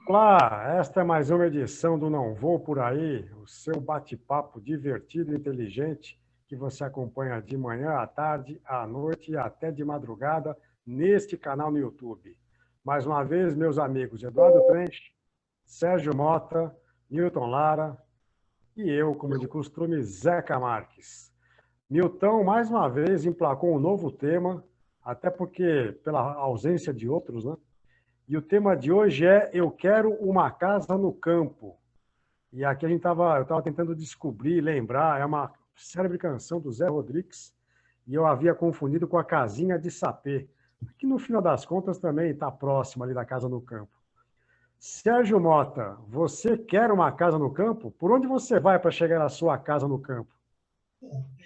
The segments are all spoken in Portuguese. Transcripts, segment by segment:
Olá, esta é mais uma edição do Não Vou Por Aí, o seu bate-papo divertido e inteligente que você acompanha de manhã à tarde, à noite e até de madrugada neste canal no YouTube. Mais uma vez, meus amigos Eduardo Trench, Sérgio Mota, Newton Lara e eu, como de costume, Zeca Marques. Newton, mais uma vez, emplacou um novo tema, até porque, pela ausência de outros, né? E o tema de hoje é Eu Quero uma Casa no Campo. E aqui eu estava tentando descobrir, lembrar, é uma célebre canção do Zé Rodrigues, e eu havia confundido com a Casinha de Sapê, que no final das contas também está próxima ali da Casa no Campo. Sérgio Mota, você quer uma casa no campo? Por onde você vai para chegar à sua casa no campo?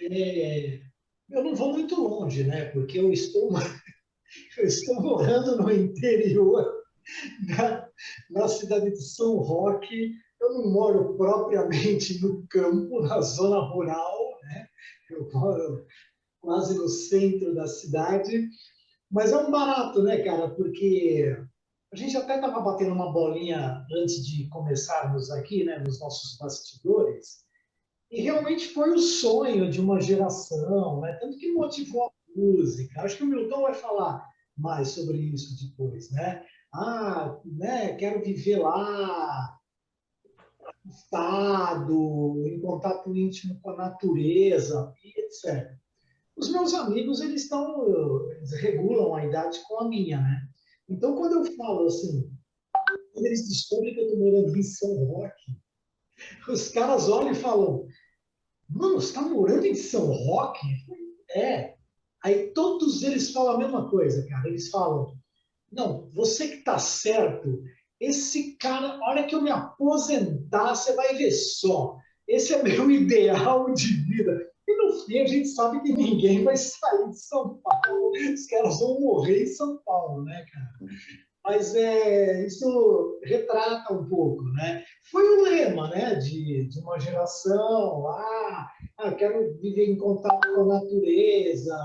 É, eu não vou muito longe, né? Porque eu estou morando no interior na cidade de São Roque. Eu não moro propriamente no campo, na zona rural, né? Eu moro quase no centro da cidade. Mas é um barato, né, cara? Porque a gente até estava batendo uma bolinha antes de começarmos aqui, né, nos nossos bastidores. E realmente foi o sonho de uma geração, né? Tanto que motivou a música. Acho que o Milton vai falar mais sobre isso depois, né? Ah, né? Quero viver lá, estado, em contato íntimo com a natureza, e etc. Os meus amigos, eles regulam a idade com a minha, né? Então, quando eu falo assim, quando eles descobrem que eu estou morando em São Roque, os caras olham e falam: Mano, você está morando em São Roque? É. Aí todos eles falam a mesma coisa, cara. Eles falam: não, você que está certo, esse cara, a hora que eu me aposentar, você vai ver só. Esse é meu ideal de vida. E no fim a gente sabe que ninguém vai sair de São Paulo. Os caras vão morrer em São Paulo, né, cara? Mas isso retrata um pouco, né? Foi o lema, né, de uma geração. Quero viver em contato com a natureza,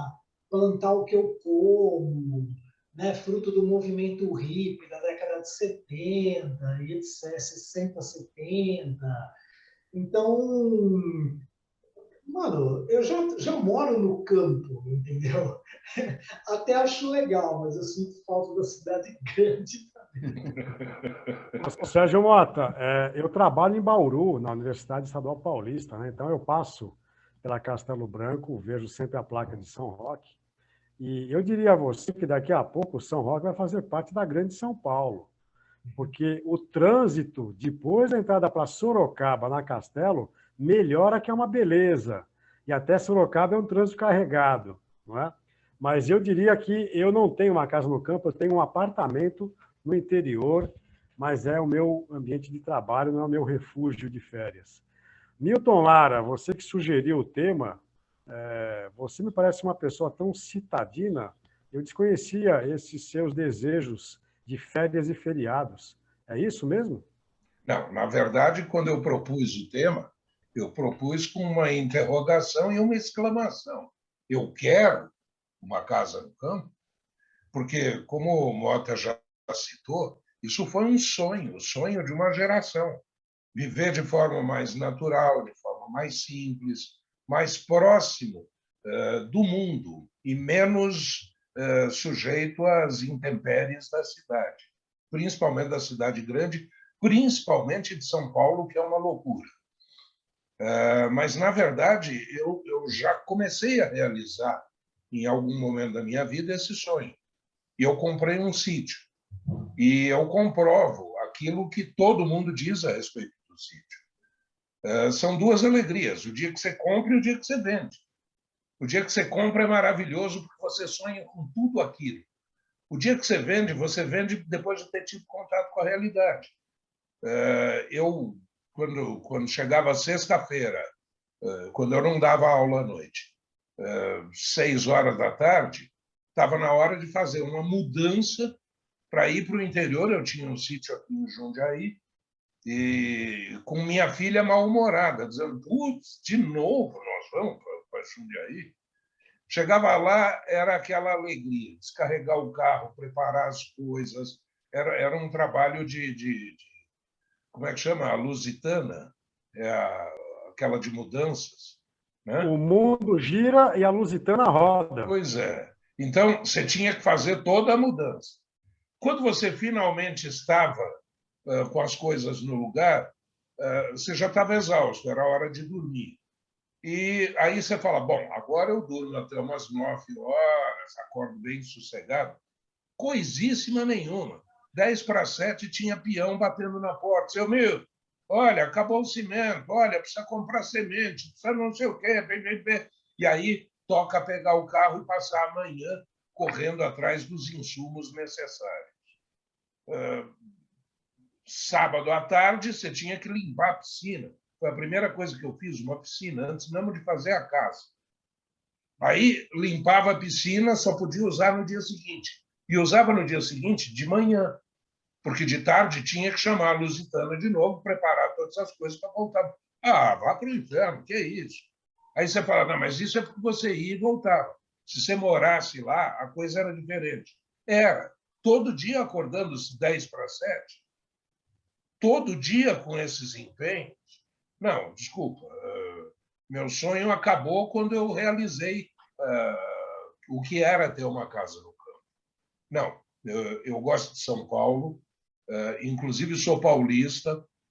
plantar o que eu como, né? Fruto do movimento hippie da década de 70 e etc, 60, 70. Então, mano, eu já moro no campo, entendeu? Até acho legal, mas eu sinto falta da cidade grande. Sérgio Mota, eu trabalho em Bauru, na Universidade Estadual Paulista, né? Então eu passo pela Castelo Branco, vejo sempre a placa de São Roque, e eu diria a você que daqui a pouco o São Roque vai fazer parte da Grande São Paulo, porque o trânsito, depois da entrada para Sorocaba, na Castelo, melhora que é uma beleza. E até Sorocaba é um trânsito carregado, não é? Mas eu diria que eu não tenho uma casa no campo, eu tenho um apartamento no interior, mas é o meu ambiente de trabalho, não é o meu refúgio de férias. Newton Lara, você que sugeriu o tema, você me parece uma pessoa tão citadina, eu desconhecia esses seus desejos de férias e feriados. É isso mesmo? Não, na verdade, quando eu propus o tema, eu propus com uma interrogação e uma exclamação. Eu quero uma casa no campo, porque, como o Mota já citou, isso foi um sonho, o sonho de uma geração. Viver de forma mais natural, de forma mais simples, mais próximo do mundo e menos sujeito às intempéries da cidade, principalmente da cidade grande, principalmente de São Paulo, que é uma loucura. Mas, na verdade, eu já comecei a realizar, em algum momento da minha vida, esse sonho. E eu comprei um sítio. E eu comprovo aquilo que todo mundo diz a respeito do sítio. São duas alegrias, o dia que você compra e o dia que você vende. O dia que você compra é maravilhoso porque você sonha com tudo aquilo. O dia que você vende depois de ter tido contato com a realidade. Eu, quando chegava sexta-feira, quando eu não dava aula à noite, 6 horas da tarde, estava na hora de fazer uma mudança para ir para o interior. Eu tinha um sítio aqui em Jundiaí, e com minha filha mal-humorada, dizendo: putz, de novo nós vamos para Jundiaí. Chegava lá, era aquela alegria, descarregar o carro, preparar as coisas, era um trabalho como é que chama? A Lusitana, aquela de mudanças, né? O mundo gira e a Lusitana roda. Pois é. Então, você tinha que fazer toda a mudança. Quando você finalmente estava com as coisas no lugar, você já estava exausto, era hora de dormir. E aí você fala, bom, agora eu durmo até umas 9 horas, acordo bem sossegado. Coisíssima nenhuma. 10 para 7 tinha peão batendo na porta. Meu, olha, acabou o cimento, olha, precisa comprar semente, precisa não sei o quê. E aí toca pegar o carro e passar a manhã correndo atrás dos insumos necessários. Sábado à tarde, você tinha que limpar a piscina. Foi a primeira coisa que eu fiz, uma piscina, antes mesmo de fazer a casa. Aí, limpava a piscina, só podia usar no dia seguinte. E usava no dia seguinte, de manhã, porque de tarde tinha que chamar a Lusitana de novo, preparar todas as coisas para voltar. Ah, vá para o inferno, que é isso? Aí você fala, não, mas isso é porque você ia e voltava. Se você morasse lá, a coisa era diferente. Era. Todo dia acordando às 10 para 7, todo dia com esses empenhos. Não, desculpa. Meu sonho acabou quando eu realizei o que era ter uma casa no campo. Não, eu gosto de São Paulo, inclusive sou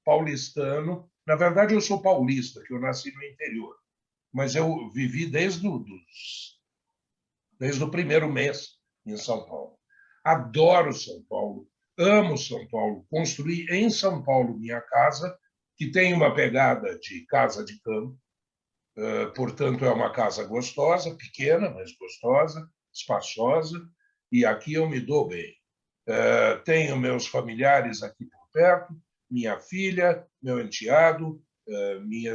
paulistano. Na verdade, eu sou paulista, que eu nasci no interior. Mas eu vivi desde o primeiro mês em São Paulo. Adoro São Paulo, amo São Paulo. Construí em São Paulo minha casa, que tem uma pegada de casa de campo. Portanto, é uma casa gostosa, pequena, mas gostosa, espaçosa, e aqui eu me dou bem. Tenho meus familiares aqui por perto, minha filha, meu enteado, minha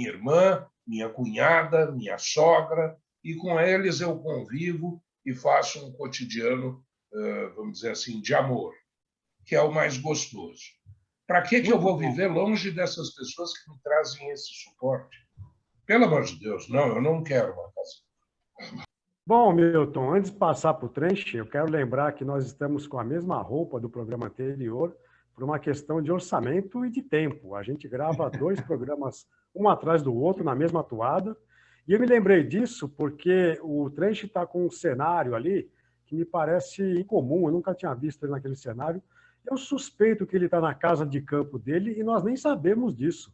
irmã, minha cunhada, minha sogra, e com eles eu convivo e faço um cotidiano, vamos dizer assim, de amor, que é o mais gostoso. Para que eu vou viver longe dessas pessoas que me trazem esse suporte? Pelo amor de Deus, não, eu não quero uma casa. Bom, Milton, antes de passar para o trench, eu quero lembrar que nós estamos com a mesma roupa do programa anterior por uma questão de orçamento e de tempo. A gente grava 2 programas, um atrás do outro, na mesma toada. E eu me lembrei disso porque o trench está com um cenário ali que me parece incomum, eu nunca tinha visto ele naquele cenário. Eu suspeito que ele está na casa de campo dele e nós nem sabemos disso.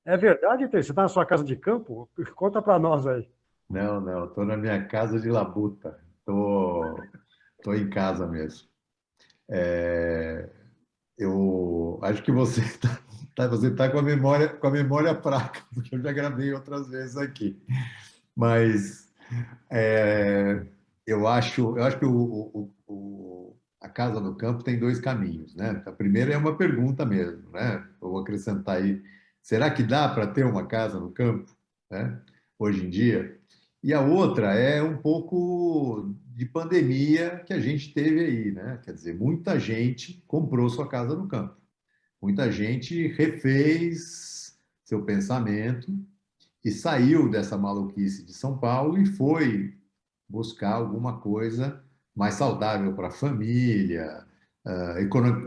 É verdade, Três? Você está na sua casa de campo? Conta para nós aí. Não, estou na minha casa de labuta. Estou em casa mesmo. Eu acho que você está com a memória fraca, porque eu já gravei outras vezes aqui. Mas eu acho que a casa no campo tem 2 caminhos, né? A primeira é uma pergunta mesmo, né? Eu vou acrescentar aí. Será que dá para ter uma casa no campo, né? Hoje em dia? E a outra é um pouco de pandemia que a gente teve aí, né? Quer dizer, muita gente comprou sua casa no campo. Muita gente refez seu pensamento e saiu dessa maluquice de São Paulo e foi buscar alguma coisa mais saudável para a família.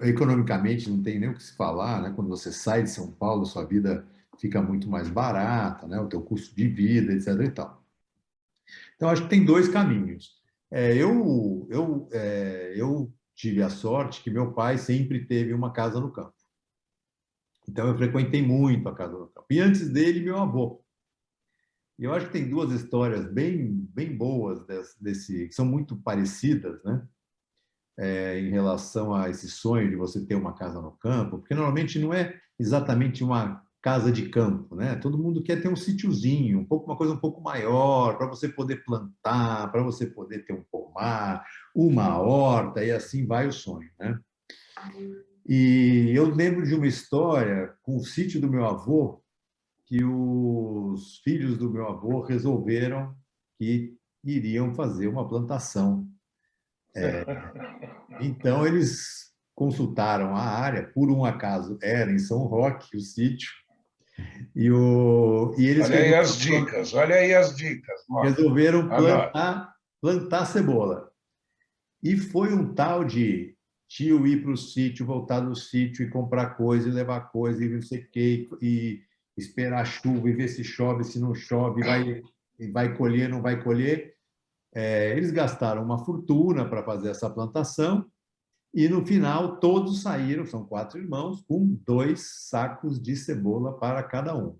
Economicamente não tem nem o que se falar, né? Quando você sai de São Paulo, sua vida fica muito mais barata, né? O teu custo de vida, etc. e tal. Então, acho que tem 2 caminhos. Eu tive a sorte que meu pai sempre teve uma casa no campo. Então, eu frequentei muito a casa no campo. E antes dele, meu avô. E eu acho que tem 2 histórias bem boas que são muito parecidas, né? Em relação a esse sonho de você ter uma casa no campo, porque normalmente não é exatamente uma casa de campo, né? Todo mundo quer ter um sítiozinho, uma coisa um pouco maior, para você poder plantar, para você poder ter um pomar, uma horta, e assim vai o sonho, né? E eu lembro de uma história com o sítio do meu avô, que os filhos do meu avô resolveram que iriam fazer uma plantação. Então, eles consultaram a área, por um acaso era em São Roque, o sítio, e eles olha aí as dicas. Resolveram plantar cebola. E foi um tal de tio ir para o sítio, voltar do sítio e comprar coisa, e levar coisa, e não sei o quê, e esperar a chuva, e ver se chove, se não chove, vai colher, não vai colher. Eles gastaram uma fortuna para fazer essa plantação, e no final todos saíram, são 4 irmãos, com 2 sacos de cebola para cada um.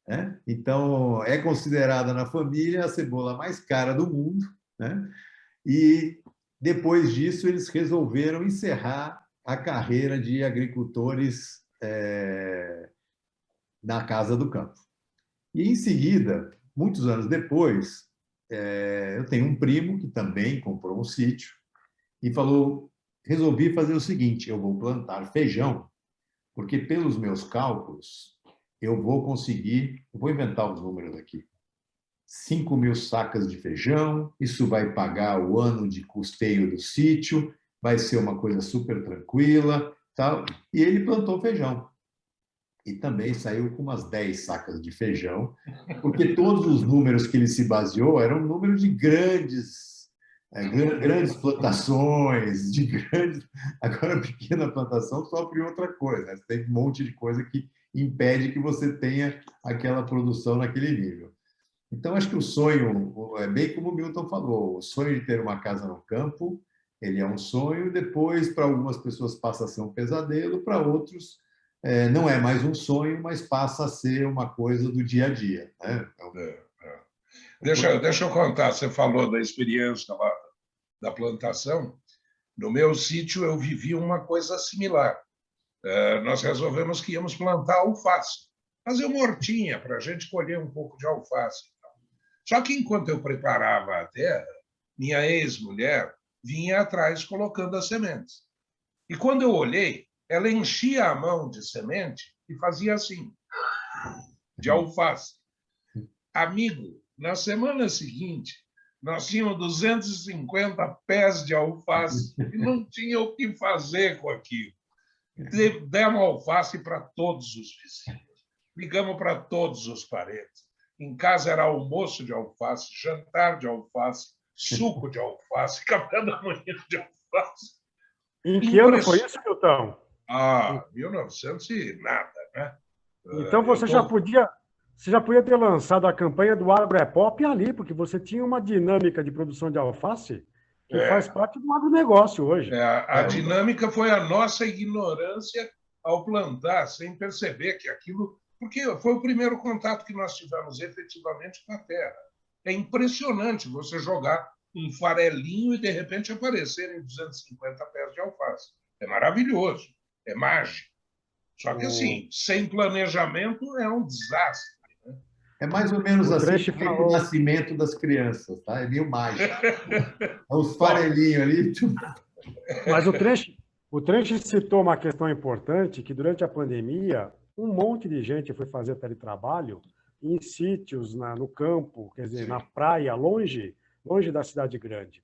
Né? Então, é considerada na família a cebola mais cara do mundo, né? E depois disso eles resolveram encerrar a carreira de agricultores na Casa do Campo. E em seguida, muitos anos depois, eu tenho um primo que também comprou um sítio e falou: resolvi fazer o seguinte, eu vou plantar feijão, porque pelos meus cálculos eu vou conseguir, eu vou inventar os números aqui, 5.000 sacas de feijão, isso vai pagar o ano de custeio do sítio, vai ser uma coisa super tranquila, tal. E ele plantou feijão. E também saiu com umas 10 sacas de feijão, porque todos os números que ele se baseou eram números de grandes plantações, de grandes... Agora, a pequena plantação sofre outra coisa, né? Você tem um monte de coisa que impede que você tenha aquela produção naquele nível. Então, acho que o sonho, é bem como o Milton falou, o sonho de ter uma casa no campo, ele é um sonho, depois, para algumas pessoas, passa a ser um pesadelo, para outros, não é mais um sonho, mas passa a ser uma coisa do dia a dia. Né? Deixa eu contar, você falou da experiência lá da plantação. No meu sítio, eu vivi uma coisa similar. Nós resolvemos que íamos plantar alface, fazer uma hortinha para a gente colher um pouco de alface. Só que, enquanto eu preparava a terra, minha ex-mulher vinha atrás colocando as sementes. E quando eu olhei, ela enchia a mão de semente e fazia assim, de alface. Amigo, na semana seguinte, nós tínhamos 250 pés de alface e não tinha o que fazer com aquilo. Demos alface para todos os vizinhos, ligamos para todos os parentes. Em casa era almoço de alface, jantar de alface, suco de alface, café da manhã de alface. Em que ano foi isso, Milton? 1900 e nada, né? Então você já podia ter lançado a campanha do Agro é Pop ali, porque você tinha uma dinâmica de produção de alface que faz parte do agronegócio hoje. A dinâmica foi a nossa ignorância ao plantar, sem perceber que aquilo... Porque foi o primeiro contato que nós tivemos efetivamente com a terra. É impressionante você jogar um farelinho e, de repente, aparecerem 250 pés de alface. É maravilhoso, é mágico. Só que, assim, sem planejamento é um desastre. Né? É mais ou menos assim o nascimento das crianças, tá? É meio mágico. É os farelinhos ali. Mas o Trench citou uma questão importante, que durante a pandemia, um monte de gente foi fazer teletrabalho em sítios no campo, quer dizer, na praia, longe da cidade grande.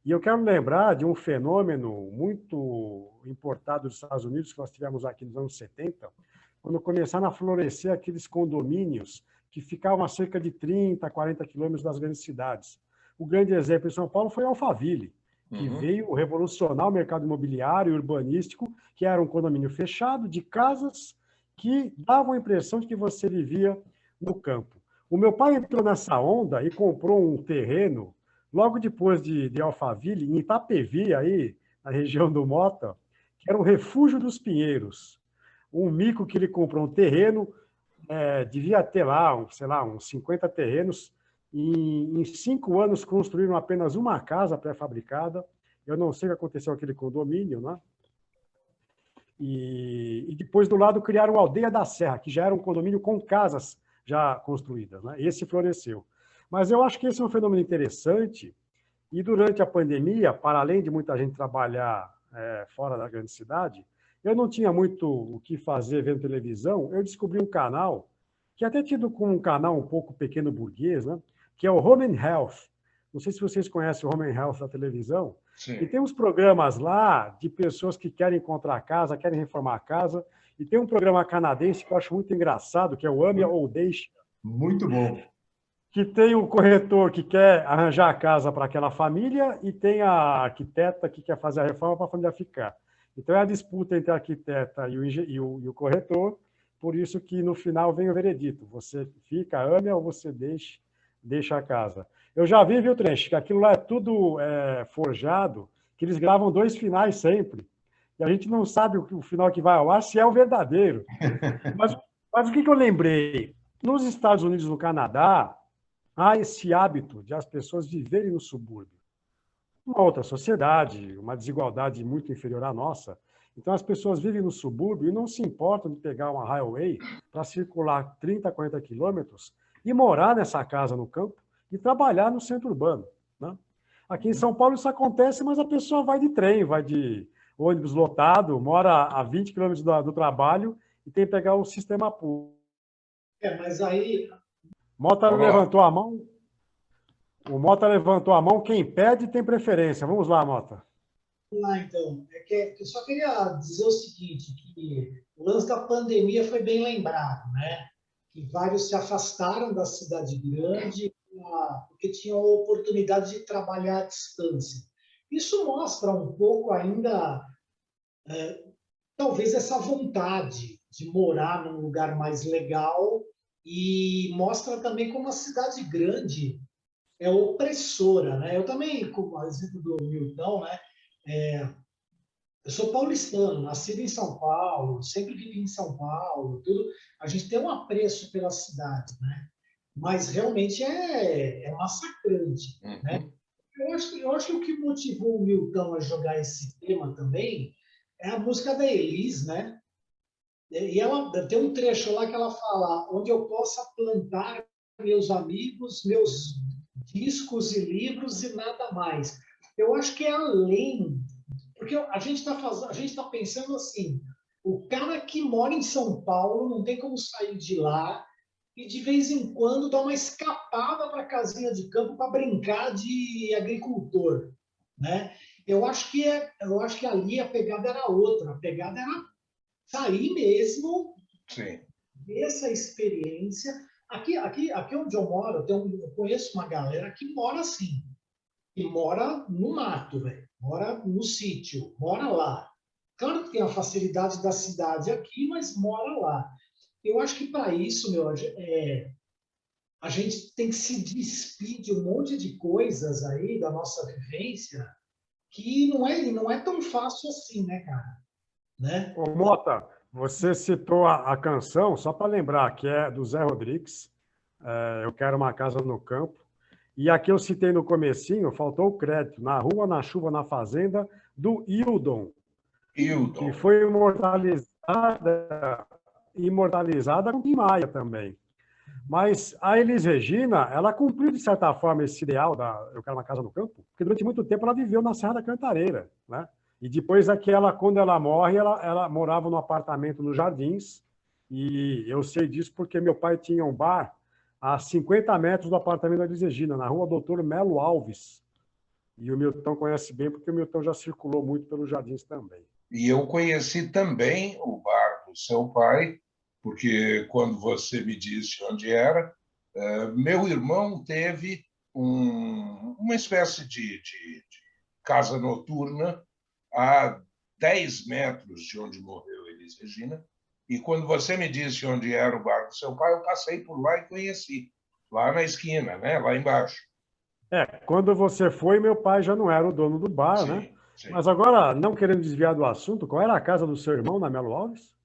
E eu quero lembrar de um fenômeno muito importado dos Estados Unidos, que nós tivemos aqui nos anos 70, quando começaram a florescer aqueles condomínios que ficavam a cerca de 30, 40 quilômetros das grandes cidades. O grande exemplo em São Paulo foi Alphaville, que veio revolucionar o mercado imobiliário e urbanístico, que era um condomínio fechado de casas que davam a impressão de que você vivia no campo. O meu pai entrou nessa onda e comprou um terreno logo depois de Alphaville, em Itapevi, aí, na região do Mota, que era o Refúgio dos Pinheiros. Um mico que ele comprou um terreno, devia ter lá, uns 50 terrenos, e em 5 anos construíram apenas uma casa pré-fabricada. Eu não sei o que aconteceu com aquele condomínio, né? E depois, do lado, criaram a Aldeia da Serra, que já era um condomínio com casas já construídas, né? Esse floresceu. Mas eu acho que esse é um fenômeno interessante, e durante a pandemia, para além de muita gente trabalhar fora da grande cidade, eu não tinha muito o que fazer vendo televisão, eu descobri um canal, que é até tido como um canal um pouco pequeno burguês, né? Que é o Home and Health. Não sei se vocês conhecem o Home and Health da televisão. Sim. E tem uns programas lá de pessoas que querem encontrar casa, querem reformar a casa. E tem um programa canadense que eu acho muito engraçado, que é o Ame ou Deixe. Muito bom. que tem o corretor que quer arranjar a casa para aquela família e tem a arquiteta que quer fazer a reforma para a família ficar. Então, é a disputa entre a arquiteta e o corretor, por isso que no final vem o veredito. Você fica, ame ou você deixa a casa. Eu já vi, viu, Trench, que aquilo lá é tudo forjado, que eles gravam 2 finais sempre. E a gente não sabe o final que vai ao ar, se é o verdadeiro. Mas o que eu lembrei? Nos Estados Unidos e no Canadá, há esse hábito de as pessoas viverem no subúrbio. Uma outra sociedade, uma desigualdade muito inferior à nossa. Então, as pessoas vivem no subúrbio e não se importam de pegar uma highway para circular 30, 40 quilômetros e morar nessa casa no campo e trabalhar no centro urbano. Né? Aqui em São Paulo isso acontece, mas a pessoa vai de trem, vai de ônibus lotado, mora a 20 quilômetros do trabalho e tem que pegar o sistema público. Mas aí... Mota levantou a mão. O Mota levantou a mão. Quem pede tem preferência. Vamos lá, Mota. Vamos lá, então. Eu só queria dizer o seguinte, que o lance da pandemia foi bem lembrado, né? Que vários se afastaram da cidade grande porque tinham a oportunidade de trabalhar à distância. Isso mostra um pouco ainda, talvez, essa vontade de morar num lugar mais legal e mostra também como a cidade grande é opressora, né? Eu também, como exemplo do Milton, né? Eu sou paulistano, nascido em São Paulo, sempre vivi em São Paulo, tudo. A gente tem um apreço pela cidade, né? Mas realmente é massacrante, né? Eu acho que o que motivou o Milton a jogar esse tema também é a música da Elis, né? E ela tem um trecho lá que ela fala: onde eu possa plantar meus amigos, meus discos e livros e nada mais. Eu acho que é além, porque a gente está pensando assim: o cara que mora em São Paulo não tem como sair de lá e de vez em quando dar uma escapada para a casinha de campo para brincar de agricultor, né? Eu acho que ali a pegada era outra, a pegada era sair mesmo, Sim. essa experiência. Aqui onde eu moro, eu conheço uma galera que mora assim, que mora no mato, velho, mora no sítio, mora lá. Claro que tem a facilidade da cidade aqui, mas mora lá. Eu acho que para isso, a gente tem que se despir de um monte de coisas aí da nossa vivência que não é tão fácil assim, né, cara? Né? Ô, Mota, você citou a canção, só para lembrar, que é do Zé Rodrigues, Eu Quero Uma Casa no Campo. E aqui eu citei no comecinho, faltou o crédito, Na Rua, na Chuva, na Fazenda, do Hildon, que foi imortalizada com Tim Maia também. Mas a Elis Regina, ela cumpriu, de certa forma, esse ideal da Eu Quero Uma Casa no Campo, porque durante muito tempo ela viveu na Serra da Cantareira, né? E depois, quando ela morre, ela morava num apartamento nos Jardins, e eu sei disso porque meu pai tinha um bar a 50 metros do apartamento da Elis Regina, na rua Doutor Melo Alves. E o Milton conhece bem, porque o Milton já circulou muito pelos Jardins também. E eu conheci também o bar do seu pai, porque quando você me disse onde era, meu irmão teve uma espécie de casa noturna a 10 metros de onde morreu Elis Regina. E quando você me disse onde era o bar do seu pai, eu passei por lá e conheci, lá na esquina, né? Lá embaixo. Quando você foi, meu pai já não era o dono do bar, sim, né? Sim. Mas agora, não querendo desviar do assunto, qual era a casa do seu irmão na Melo Alves?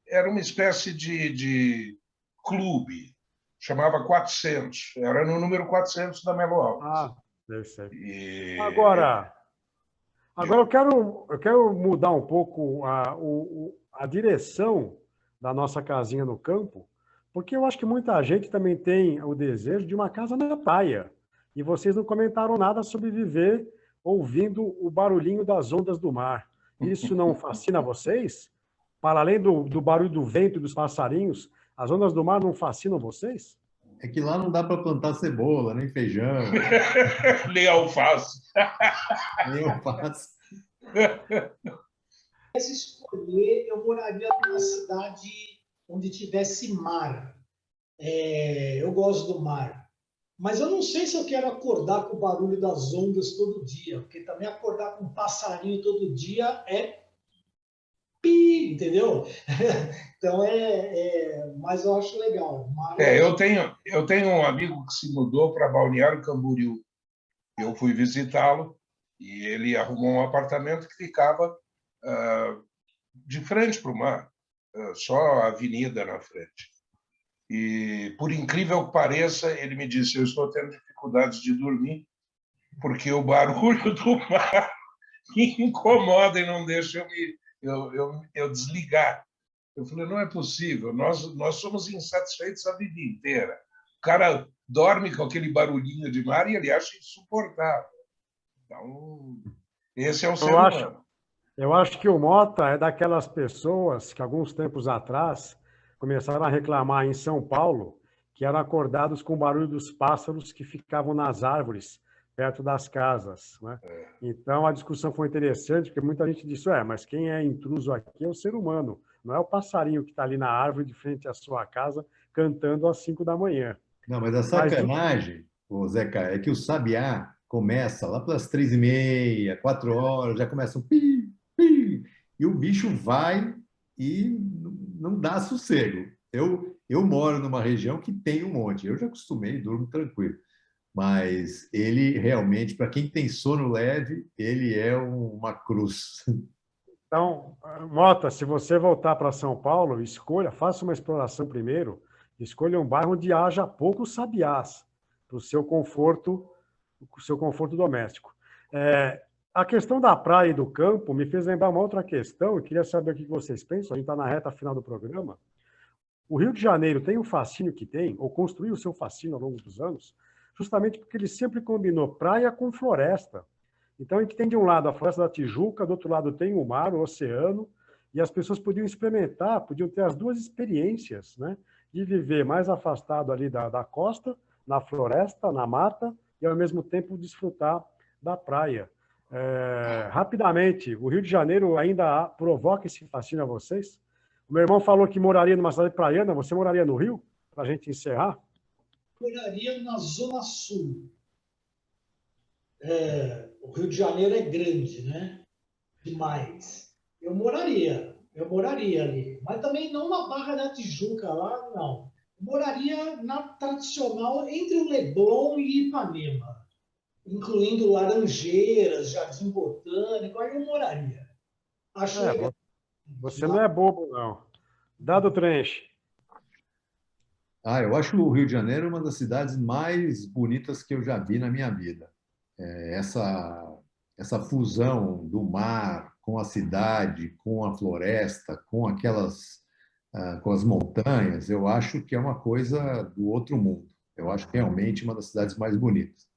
Era uma espécie de clube, chamava 400, era no número 400 da Melo Alves. Ah, eu sei. Agora eu quero mudar um pouco a direção da nossa casinha no campo, porque eu acho que muita gente também tem o desejo de uma casa na praia. E vocês não comentaram nada sobre viver ouvindo o barulhinho das ondas do mar. Isso não fascina vocês? Para além do barulho do vento e dos passarinhos, as ondas do mar não fascinam vocês? É que lá não dá para plantar cebola, nem feijão. Nem alface. Nem alface. Se escolher, eu moraria numa cidade onde tivesse mar. Eu gosto do mar. Mas eu não sei se eu quero acordar com o barulho das ondas todo dia, porque também acordar com um passarinho todo dia é pi, entendeu? Então mas eu acho legal. O mar eu acho. Eu tenho um amigo que se mudou para Balneário Camboriú. Eu fui visitá-lo e ele arrumou um apartamento que ficava de frente para o mar, só a avenida na frente. E, por incrível que pareça, ele me disse: eu estou tendo dificuldades de dormir porque o barulho do mar me incomoda e não deixa eu desligar. Eu falei: não é possível, nós somos insatisfeitos a vida inteira. O cara dorme com aquele barulhinho de mar e ele acha insuportável. Então, esse é o ser humano. Eu acho que o Mota é daquelas pessoas que, alguns tempos atrás, começaram a reclamar em São Paulo que eram acordados com o barulho dos pássaros que ficavam nas árvores perto das casas, né? Então, a discussão foi interessante, porque muita gente disse: mas quem é intruso aqui é o ser humano, não é o passarinho que está ali na árvore de frente à sua casa cantando às 5 da manhã. Não, mas a sacanagem, ô Zeca, é que o sabiá começa lá pelas 3h30, 4 horas, já começa um pi, pi, e o bicho vai e não dá sossego. Eu moro numa região que tem um monte, eu já acostumei, durmo tranquilo. Mas ele realmente, para quem tem sono leve, ele é uma cruz. Então, Mota, se você voltar para São Paulo, faça uma exploração primeiro, escolha um bairro onde haja poucos sabiás para o seu conforto doméstico. A questão da praia e do campo me fez lembrar uma outra questão, eu queria saber o que vocês pensam, a gente está na reta final do programa. O Rio de Janeiro tem o fascínio que tem, ou construiu o seu fascínio ao longo dos anos, justamente porque ele sempre combinou praia com floresta. Então, a gente tem de um lado a Floresta da Tijuca, do outro lado tem o mar, o oceano, e as pessoas podiam experimentar, podiam ter as duas experiências, né? De viver mais afastado ali da costa, na floresta, na mata, e ao mesmo tempo desfrutar da praia. Rapidamente, o Rio de Janeiro ainda provoca esse fascínio a vocês? O meu irmão falou que moraria numa cidade praiana, você moraria no Rio? Para a gente encerrar? Moraria na Zona Sul. O Rio de Janeiro é grande, né? Demais. Eu moraria ali. Mas também não na Barra da Tijuca, lá não. Eu moraria na tradicional entre o Leblon e Ipanema, incluindo Laranjeiras, Jardim Botânico, aí eu moraria. Acho legal. Você não é bobo, não. Dado Trench. Eu acho o Rio de Janeiro uma das cidades mais bonitas que eu já vi na minha vida. Essa fusão do mar com a cidade, com a floresta, com as montanhas, eu acho que é uma coisa do outro mundo. Eu acho realmente uma das cidades mais bonitas.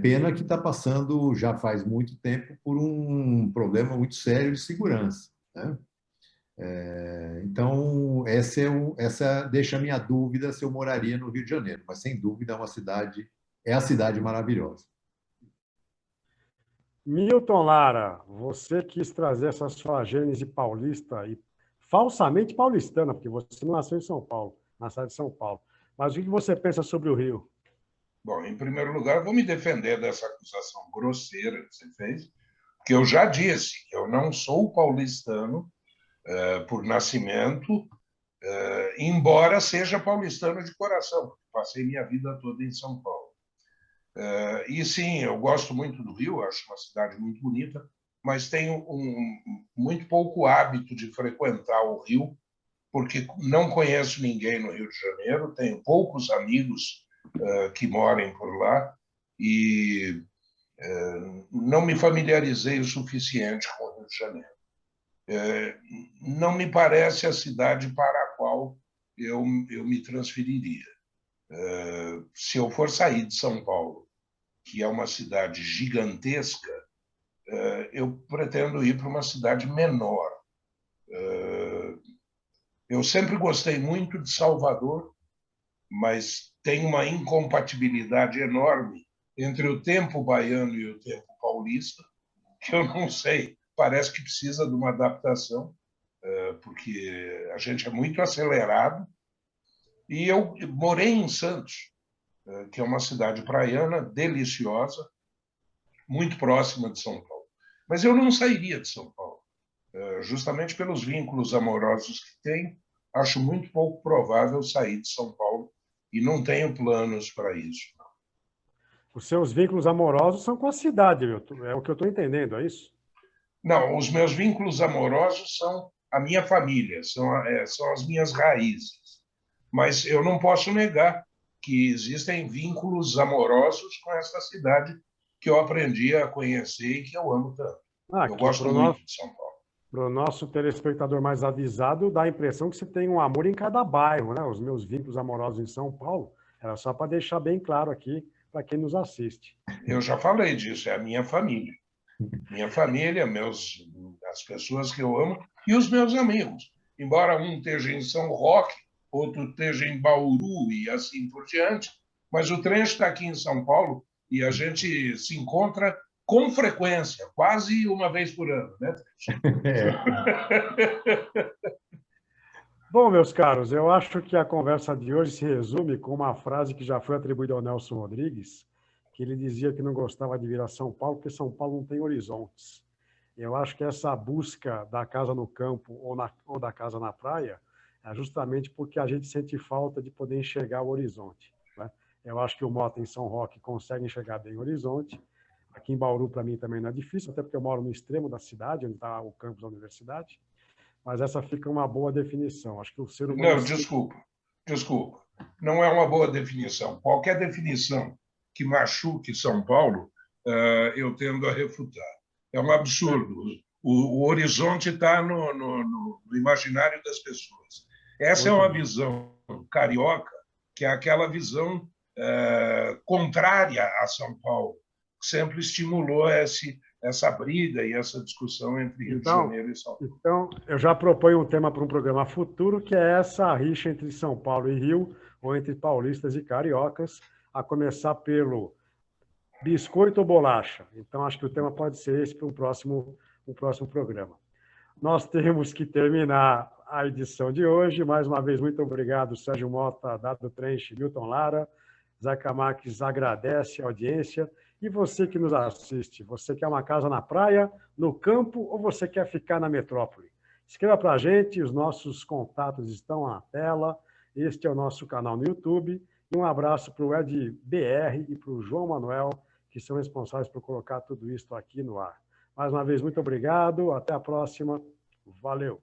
Pena que está passando, já faz muito tempo, por um problema muito sério de segurança, né? Então, essa deixa a minha dúvida se eu moraria no Rio de Janeiro, mas sem dúvida é a cidade maravilhosa. Milton Lara, você quis trazer essa sua gênese paulista e falsamente paulistana, porque você não nasceu em São Paulo, na cidade de São Paulo. Mas o que você pensa sobre o Rio? Bom, em primeiro lugar, vou me defender dessa acusação grosseira que você fez, porque eu já disse que eu não sou paulistano por nascimento, embora seja paulistano de coração, porque passei minha vida toda em São Paulo. E sim, eu gosto muito do Rio, acho uma cidade muito bonita, mas tenho muito pouco hábito de frequentar o Rio, porque não conheço ninguém no Rio de Janeiro, tenho poucos amigos que morem por lá e não me familiarizei o suficiente com o Rio de Janeiro. Não me parece a cidade para a qual eu me transferiria. Se eu for sair de São Paulo, que é uma cidade gigantesca, eu pretendo ir para uma cidade menor. Eu sempre gostei muito de Salvador, mas tem uma incompatibilidade enorme entre o tempo baiano e o tempo paulista, que eu não sei, parece que precisa de uma adaptação, porque a gente é muito acelerado E eu morei em Santos, que é uma cidade praiana deliciosa, muito próxima de São Paulo. Mas eu não sairia de São Paulo, justamente pelos vínculos amorosos que tenho. Acho muito pouco provável sair de São Paulo e não tenho planos para isso. Os seus vínculos amorosos são com a cidade, é o que eu estou entendendo, é isso? Não, os meus vínculos amorosos são a minha família, são as minhas raízes. Mas eu não posso negar que existem vínculos amorosos com essa cidade que eu aprendi a conhecer e que eu amo tanto. Eu gosto muito de São Paulo. Para o nosso telespectador mais avisado, dá a impressão que você tem um amor em cada bairro, né? Os meus vínculos amorosos em São Paulo, era só para deixar bem claro aqui para quem nos assiste. Eu já falei disso, é a minha família. Minha família, as pessoas que eu amo e os meus amigos. Embora um esteja em São Roque, outro esteja em Bauru e assim por diante, mas o Trench está aqui em São Paulo e a gente se encontra com frequência, quase uma vez por ano, né, Trench? Bom, meus caros, eu acho que a conversa de hoje se resume com uma frase que já foi atribuída ao Nelson Rodrigues, que ele dizia que não gostava de vir a São Paulo porque São Paulo não tem horizontes. Eu acho que essa busca da casa no campo ou da casa na praia é justamente porque a gente sente falta de poder enxergar o horizonte, né? Eu acho que o Mota em São Roque consegue enxergar bem o horizonte. Aqui em Bauru, para mim, também não é difícil, até porque eu moro no extremo da cidade, onde está o campus da universidade. Mas essa fica uma boa definição. Acho que o ser humano... Não, desculpa. Não é uma boa definição. Qualquer definição que machuque São Paulo, eu tendo a refutar. É um absurdo. O horizonte está no imaginário das pessoas. Essa é uma visão carioca, que é aquela visão contrária a São Paulo, que sempre estimulou essa briga e essa discussão entre Rio de Janeiro e São Paulo. Então, eu já proponho um tema para um programa futuro, que é essa rixa entre São Paulo e Rio, ou entre paulistas e cariocas, a começar pelo biscoito ou bolacha. Então, acho que o tema pode ser esse para um próximo programa. Nós temos que terminar a edição de hoje. Mais uma vez, muito obrigado, Sérgio Mota, Dado Trench, Milton Lara. Zeca Marques agradece a audiência. E você que nos assiste, você quer uma casa na praia, no campo, ou você quer ficar na metrópole? Escreva para a gente, os nossos contatos estão na tela. Este é o nosso canal no YouTube. E um abraço para o Ed BR e para o João Manuel, que são responsáveis por colocar tudo isso aqui no ar. Mais uma vez, muito obrigado. Até a próxima. Valeu.